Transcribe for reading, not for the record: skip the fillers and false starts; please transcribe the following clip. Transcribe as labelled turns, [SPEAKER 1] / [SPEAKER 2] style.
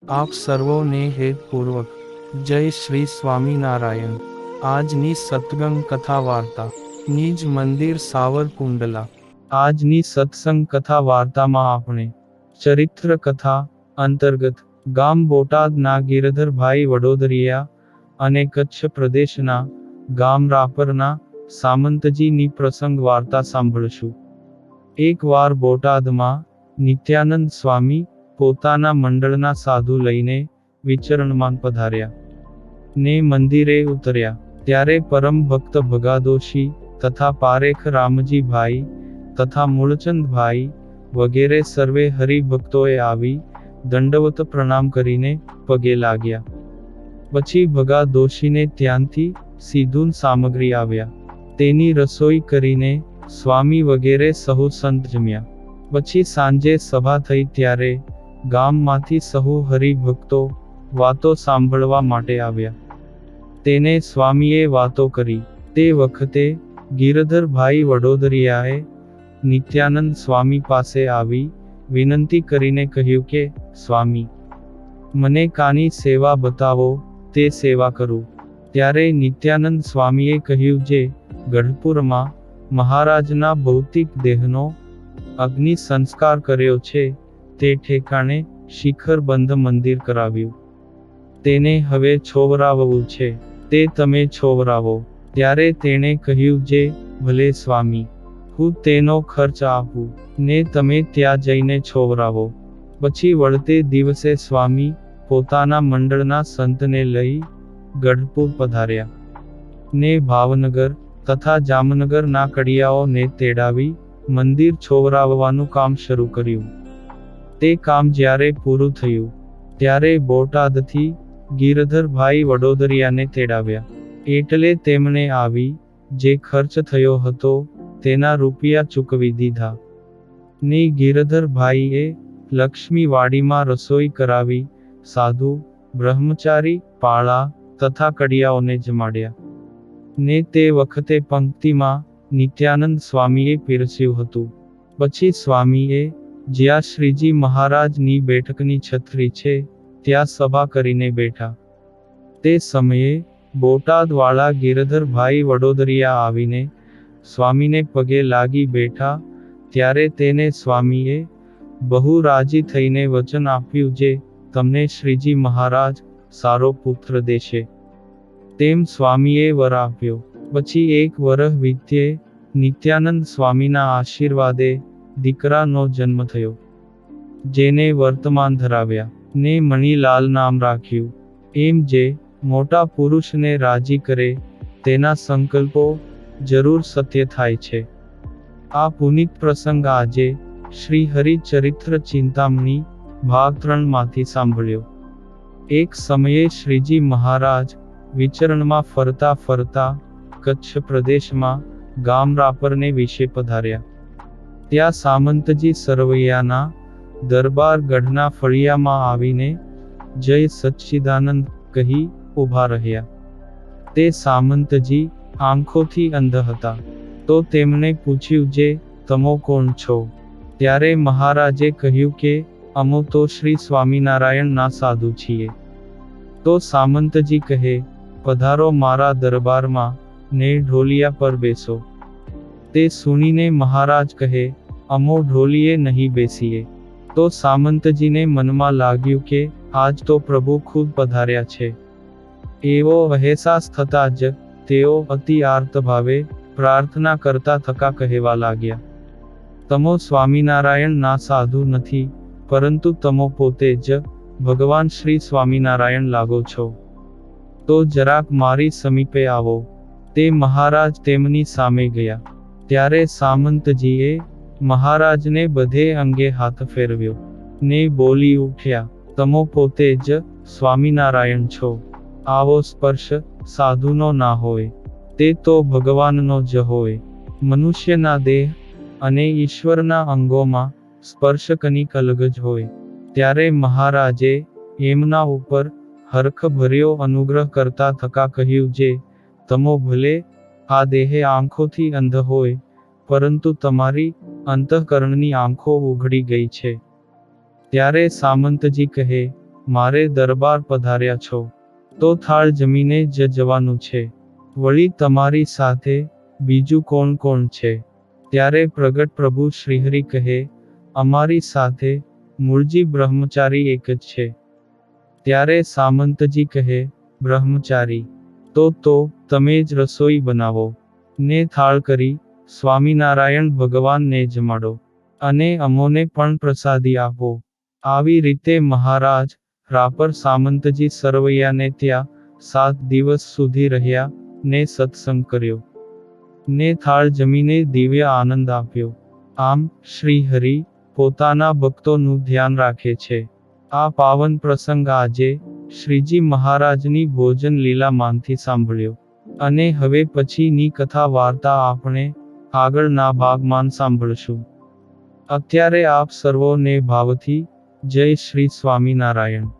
[SPEAKER 1] આપ સર્વોને હેતપૂર્વક જય શ્રી સ્વામિનારાયણ। આજની સત્સંગ કથા વાર્તા નિજ મંદિર સાવરકુંડલા। આજની સત્સંગ કથા વાર્તામાં આપણે ચરિત્ર કથા અંતર્ગત ગામ બોટાદના ગિરધરભાઈ વડોદરિયા અને કચ્છ પ્રદેશના ગામ રાપરના સામંતજીની પ્રસંગ વાર્તા સાંભળશું। એકવાર બોટાદમાં નિત્યાનંદ સ્વામી પોતાના મંડળના સાધુ લઈને વિચરણમાં પધાર્યા ને મંદિરે ઉતર્યા ત્યારે પરમ ભક્ત ભગાદોશી તથા પારેખ રામજીભાઈ તથા મૂળચંદભાઈ વગેરે સર્વે હરિભક્તોએ આવી દંડવત પ્રણામ કરીને પગે લાગ્યા। પછી ભગાદોશીને ત્યાંથી સીધું સામગ્રી આવ્યા તેની રસોઈ કરીને સ્વામી વગેરે સહુ સંત જમ્યા। પછી સાંજે સભા થઈ ત્યારે ગામમાંથી સહુ હરિભક્તો વાતો સાંભળવા માટે આવ્યા। તેને સ્વામીએ વાતો કરી તે વખતે ગિરધરભાઈ વડોદરિયાએ નિત્યાનંદ સ્વામી પાસે આવી વિનંતી કરીને કહ્યું કે સ્વામી, મને કાની સેવા બતાવો તે સેવા કરું। ત્યારે નિત્યાનંદ સ્વામીએ કહ્યું, જે ગઢપુરમાં મહારાજના ભૌતિક દેહનો અગ્નિ સંસ્કાર કર્યો છે તે ઠેકાણે શિખરબંધ મંદિર કરાવ્યું, તેને હવે છોવરાવવું છે, તે તમે છોવરાવો। ત્યારે તેણે કહ્યું, જે ભલે સ્વામી, હું તેનો ખર્ચ આપું ને તમે ત્યાં જઈને છોવરાવો। પછી વળતે દિવસે સ્વામી પોતાના મંડળના સંતને લઈ ગઢપુર પધાર્યા ને ભાવનગર તથા જામનગરના કડિયાઓને તેડાવી મંદિર છોવરાવવાનું કામ શરૂ કર્યું। તે કામ જ્યારે પૂરું થયું ત્યારે બોટાદથી ગિરધરભાઈ વડોદરિયાને તેડાવ્યા, એટલે તેમણે આવી જે ખર્ચ થયો હતો તેના રૂપિયા ચૂકવી દીધા ને ગિરધરભાઈએ લક્ષ્મીવાડીમાં રસોઈ કરાવી સાધુ, બ્રહ્મચારી, પાળા તથા કડિયાઓને જમાડ્યા ને તે વખતે પંક્તિમાં નિત્યાનંદ સ્વામીએ પીરસ્યું હતું। પછી સ્વામીએ જ્યાં શ્રીજી મહારાજની બેઠકની છત્રી છે ત્યાં સભા કરીને બેઠા। તે સમયે બોટાદવાળા ગિરધરભાઈ વડોદરિયા આવીને સ્વામીને પગે લાગી બેઠા ત્યારે તેને સ્વામીએ બહુ રાજી થઈને વચન આપ્યું, જે તમને શ્રીજી મહારાજ સારો પુત્ર દેશે તેમ સ્વામીએ વર આપ્યો। પછી એક વરહ વીત્યે નિત્યાનંદ સ્વામીના આશીર્વાદે દીકરાનો જન્મ થયો, જેને વર્તમાન ધરાવ્યા ને મણિલાલ નામ રાખ્યું। એમ જે મોટા પુરુષને રાજી કરે તેના સંકલ્પો જરૂર સત્ય થાય છે। આ પુનિત પ્રસંગ આજે શ્રી હરિચરિત્ર ચિંતામણી ભાગ 3 માંથી સાંભળ્યો। એક સમયે શ્રીજી મહારાજ વિચરણમાં ફરતા ફરતા કચ્છ પ્રદેશમાં ગામ રાપરને વિશે પધાર્યા। ત્યાં સામંતજી સરવૈયાના દરબાર ગઢના ફળિયામાં આવીને જય સચ્ચિદાનંદ કહી ઊભા રહ્યા। તે સામંતજી આંખોથી અંધ હતા તો તેમણે પૂછ્યું, જે તમો કોણ છો? ત્યારે મહારાજે કહ્યું કે અમો તો શ્રી સ્વામિનારાયણના સાધુ છીએ। તો સામંતજી કહે, પધારો મારા દરબારમાં ને ઢોલિયા પર બેસો। તે સુણીને મહારાજ કહે, અમો ઢોલીએ નહીં બેસીએ। તો સામંતજીને મનમાં લાગ્યું કે આજ તો પ્રભુ ખુદ પધાર્યા છે। એવો અહેસાસ થતા જ તેઓ અતિ આર્તભાવે પ્રાર્થના કરતા થકા કહેવા લાગ્યા, તમો સ્વામિનારાયણ ના સાધુ નથી, પરંતુ તમો પોતે જ ભગવાન શ્રી સ્વામિનારાયણ લાગો છો। તો જરાક મારી સમીપે આવો। તે મહારાજ તેમની સામે ગયા ત્યારે સામંતજીએ મહારાજને બધે અંગે હાથ ફેરવ્યો ને બોલી ઉઠ્યા, તમો પોતે જ સ્વામિનારાયણ છો। આવો સ્પર્શ સાધુનો ના હોય, તે તો ભગવાનનો જ હોય। મનુષ્યના દેહ અને ઈશ્વરના અંગોમાં સ્પર્શ કનિક અલગ જ હોય। ત્યારે મહારાજે એમના ઉપર હરખભર્યો અનુગ્રહ કરતા થકા કહ્યું, જે તમો ભલે આ દેહે આંખોથી અંધ હોય, પરંતુ તમારી અંતઃકરણની આંખો ઉઘડી ગઈ છે। ત્યારે સામંતજી કહે, મારે દરબાર પધાર્યા છો તો થાળ જમીને જ જવાનું છે. વળી તમારી સાથે બીજું કોણ કોણ છે? ત્યારે પ્રગટ પ્રભુ શ્રીહરિ કહે, અમારી સાથે મૂળજી બ્રહ્મચારી એક જ છે. ત્યારે સામંતજી કહે, બ્રહ્મચારી? તો તમે જ રસોઈ બનાવો ને થાળ કરી સ્વામિનારાયણ ભગવાનને જમાડો અને અમોને પણ પ્રસાદી આપો. આવી રીતે મહારાજ રાપર સામંતજી સરવૈયાને ત્યાં 7 દિવસ સુધી રહ્યા ને સત્સંગ કર્યો ને થાળ જમીને દિવ્ય આનંદ આપ્યો. આમ શ્રીહરિ પોતાના ભક્તોનું ધ્યાન રાખે છે. આ પાવન પ્રસંગ આજે શ્રીજી મહારાજની ભોજન લીલામાંથી સાંભળ્યો અને હવે પછીની કથા વાર્તા આપણે આગળના ભાગમાં સાંભળશું. અત્યારે આપ સર્વોને ભાવથી જય શ્રી સ્વામિનારાયણ.